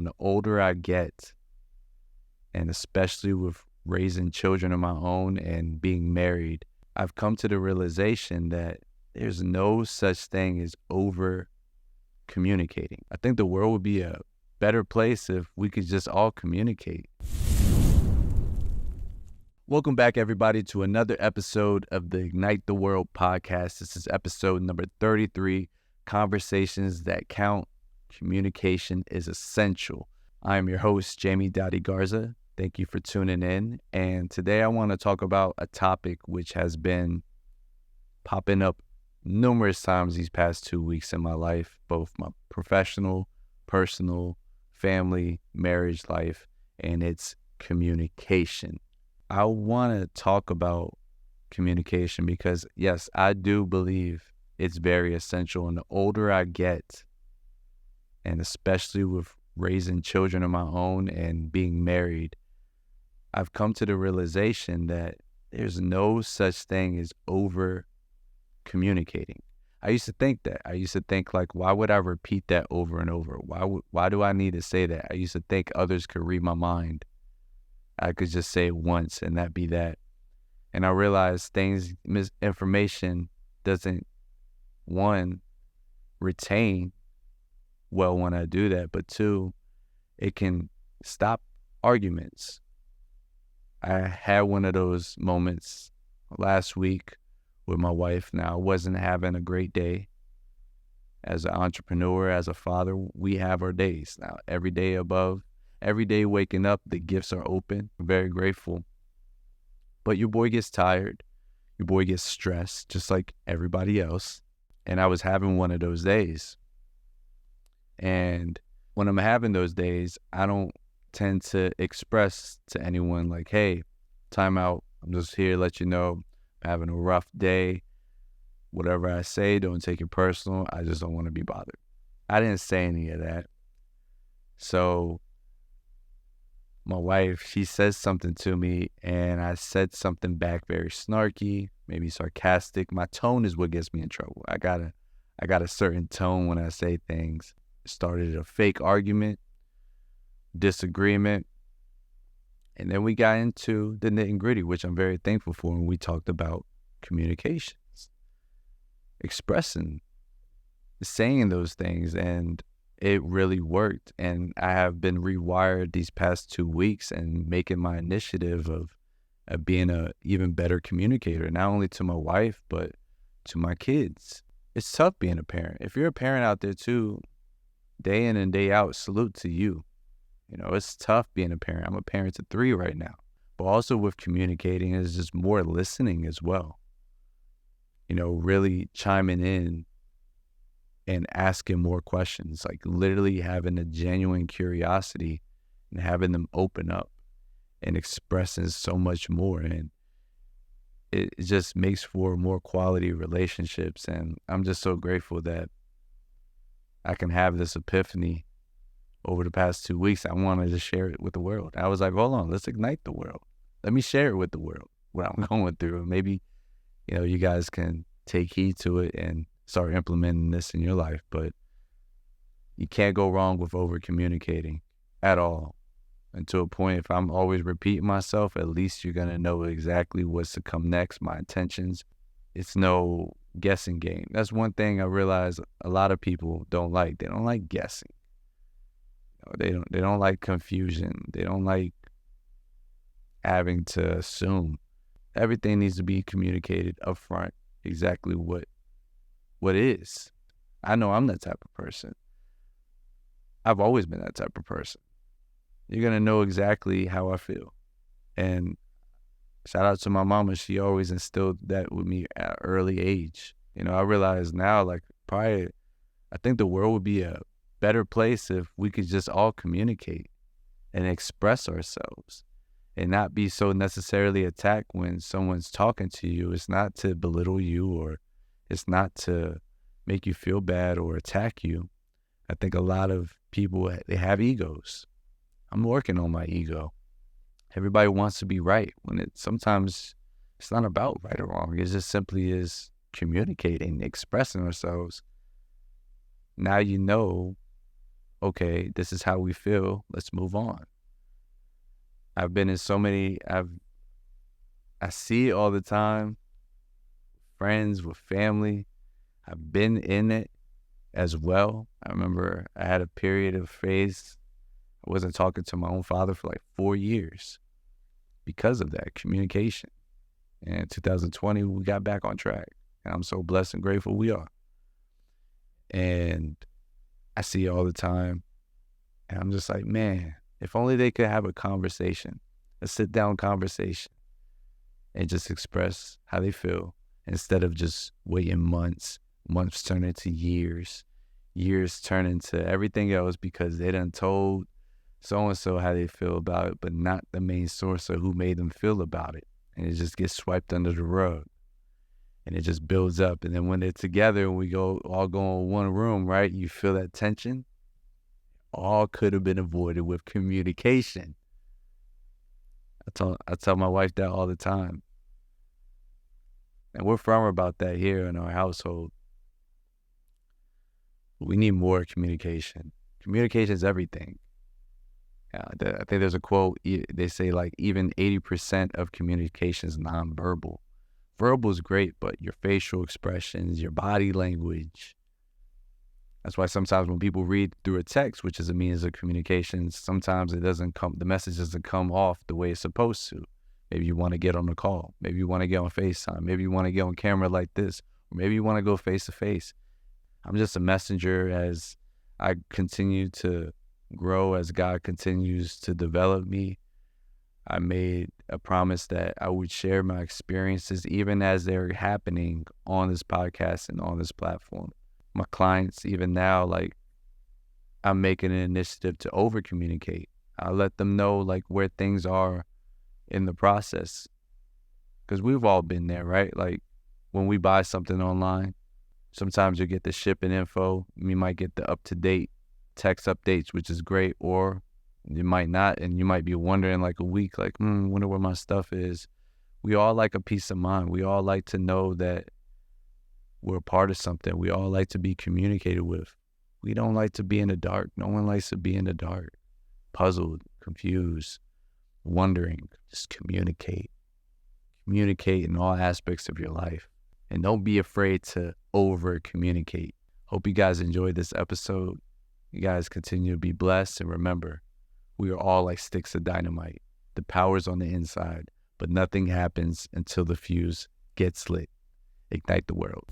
the older I get, and especially with raising children of my own and being married, I've come to the realization that there's no such thing as over communicating. I think the world would be a better place if we could just all communicate. Welcome back, everybody, to another episode of the Ignite the World podcast. This is episode number 33, Conversations That Count. Communication is essential. I am your host, Jamie Dottie Garza. Thank you for tuning in. And today I want to talk about a topic which has been popping up numerous times these past 2 weeks in my life, both my professional, personal, family, marriage life, and it's communication. I want to talk about communication because, yes, I do believe it's very essential. And the older I get, and especially with raising children of my own and being married, I've come to the realization that there's no such thing as over communicating. I used to think that. I used to think, like, why would I repeat that over and over? Why do I need to say that? I used to think others could read my mind. I could just say it once and that be that. And I realized misinformation doesn't, one, retain well when I do that, but two, it can stop arguments. I had one of those moments last week with my wife. Now, I wasn't having a great day. As an entrepreneur, as a father, we have our days. Now, every day waking up, the gifts are open. I'm very grateful. But your boy gets tired. Your boy gets stressed, just like everybody else. And I was having one of those days. And when I'm having those days, I don't tend to express to anyone like, hey, time out. I'm just here to let you know I'm having a rough day. Whatever I say, don't take it personal. I just don't want to be bothered. I didn't say any of that. So my wife, she says something to me, and I said something back very snarky, maybe sarcastic. My tone is what gets me in trouble. I got a certain tone when I say things. It started a fake argument, disagreement, and then we got into the nitty gritty, which I'm very thankful for, and we talked about communications, expressing, saying those things, and it really worked. And I have been rewired these past 2 weeks and making my initiative of being a even better communicator, not only to my wife, but to my kids. It's tough being a parent. If you're a parent out there too, day in and day out, salute to you. You know, it's tough being a parent. I'm a parent to 3 right now. But also with communicating is just more listening as well. You know, really chiming in and asking more questions, like literally having a genuine curiosity and having them open up and expressing so much more. And it just makes for more quality relationships. And I'm just so grateful that I can have this epiphany over the past 2 weeks. I wanted to share it with the world. I was like, hold on, let's ignite the world. Let me share it with the world, what I'm going through. Maybe, you know, you guys can take heed to it and start implementing this in your life. But you can't go wrong with over communicating at all. And to a point, if I'm always repeating myself, at least you're going to know exactly what's to come next, my intentions. It's no guessing game. That's one thing I realize a lot of people don't like. They don't like guessing. You know, they don't like confusion. They don't like having to assume. Everything needs to be communicated up front, exactly what is. I know I'm that type of person. I've always been that type of person. You're going to know exactly how I feel. And shout out to my mama. She always instilled that with me at an early age. You know, I realize now, like, probably, I think the world would be a better place if we could just all communicate and express ourselves and not be so necessarily attacked when someone's talking to you. It's not to belittle you, or it's not to make you feel bad or attack you. I think a lot of people, they have egos. I'm working on my ego. Everybody wants to be right when sometimes it's not about right or wrong. It just simply is communicating, expressing ourselves. Now you know okay, this is how we feel. Let's move on. I've been in so many, I see it all the time, friends with family. I've been in it as well. I remember I had a period of phase. I wasn't talking to my own father for like 4 years because of that communication. And in 2020, we got back on track. And I'm so blessed and grateful we are. And I see it all the time. And I'm just like, man, if only they could have a conversation, a sit-down conversation, and just express how they feel instead of just waiting months turn into years turn into everything else because they done told so-and-so how they feel about it, but not the main source of who made them feel about it. And it just gets swiped under the rug. And it just builds up. And then when they're together and we all go in one room, right, you feel that tension. All could have been avoided with communication. I tell my wife that all the time. And we're firm about that here in our household. We need more communication. Communication is everything. I think there's a quote, they say like even 80% of communication is nonverbal. Verbal is great, but your facial expressions, your body language. That's why sometimes when people read through a text, which is a means of communication, sometimes the message doesn't come off the way it's supposed to. Maybe you want to get on a call. Maybe you want to get on FaceTime. Maybe you want to get on camera like this. Or maybe you want to go face to face. I'm just a messenger as I continue to grow, as God continues to develop me. I made a promise that I would share my experiences even as they're happening on this podcast and on this platform. My clients, even now, like, I'm making an initiative to over communicate. I let them know like where things are in the process, because we've all been there, right? Like when we buy something online, sometimes you get the shipping info. You might get the up-to-date text updates, which is great, or you might not, and you might be wondering like a week, like, wonder where my stuff is. We all like a peace of mind. We all like to know that we're a part of something. We all like to be communicated with. We don't like to be in the dark. No one likes to be in the dark, puzzled, confused, wondering. Just communicate. Communicate in all aspects of your life. And don't be afraid to over communicate. Hope you guys enjoyed this episode. You guys continue to be blessed. And remember, we are all like sticks of dynamite. The power's on the inside, but nothing happens until the fuse gets lit. Ignite the world.